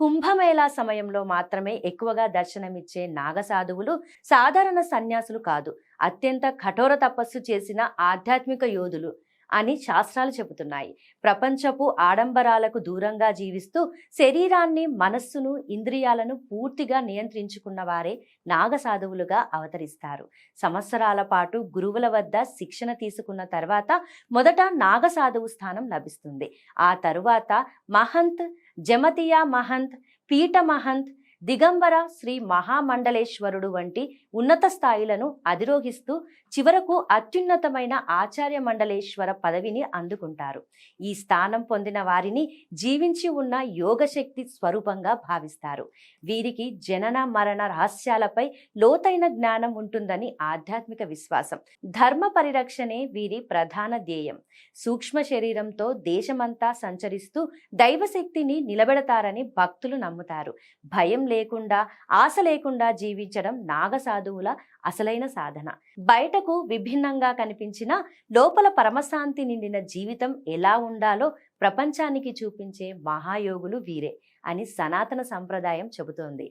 కుంభమేళా సమయంలో మాత్రమే ఎక్కువగా దర్శనమిచ్చే నాగసాధువులు సాధారణ సన్యాసులు కాదు, అత్యంత కఠోర తపస్సు చేసిన ఆధ్యాత్మిక యోధులు అని శాస్త్రాలు చెబుతున్నాయి. ప్రపంచపు ఆడంబరాలకు దూరంగా జీవిస్తూ శరీరాన్ని, మనస్సును, ఇంద్రియాలను పూర్తిగా నియంత్రించుకున్న వారే నాగసాధువులుగా అవతరిస్తారు. సంవత్సరాల పాటు గురువుల వద్ద శిక్షణ తీసుకున్న తర్వాత మొదట నాగసాధువు స్థానం లభిస్తుంది. ఆ తరువాత మహంత్, జమతియా మహంత్, పీఠ మహంత్, దిగంబర, శ్రీ మహామండలేశ్వరుడు వంటి ఉన్నత స్థాయిలను అధిరోహిస్తూ చివరకు అత్యున్నతమైన ఆచార్య మండలేశ్వర పదవిని అందుకుంటారు. ఈ స్థానం పొందిన వారిని జీవించి ఉన్న యోగశక్తి స్వరూపంగా భావిస్తారు. వీరికి జనన మరణ రహస్యాలపై లోతైన జ్ఞానం ఉంటుందని ఆధ్యాత్మిక విశ్వాసం. ధర్మ పరిరక్షణే వీరి ప్రధాన ధ్యేయం. సూక్ష్మ శరీరంతో దేశమంతా సంచరిస్తూ దైవశక్తిని నిలబెడతారని భక్తులు నమ్ముతారు. భయం లేకుండా, ఆశ లేకుండా జీవించడం నాగసాధువుల అసలైన సాధన. బయటకు విభిన్నంగా కనిపించిన లోపల పరమశాంతి నిండిన జీవితం ఎలా ఉండాలో ప్రపంచానికి చూపించే మహాయోగులు వీరే అని సనాతన సంప్రదాయం చెబుతోంది.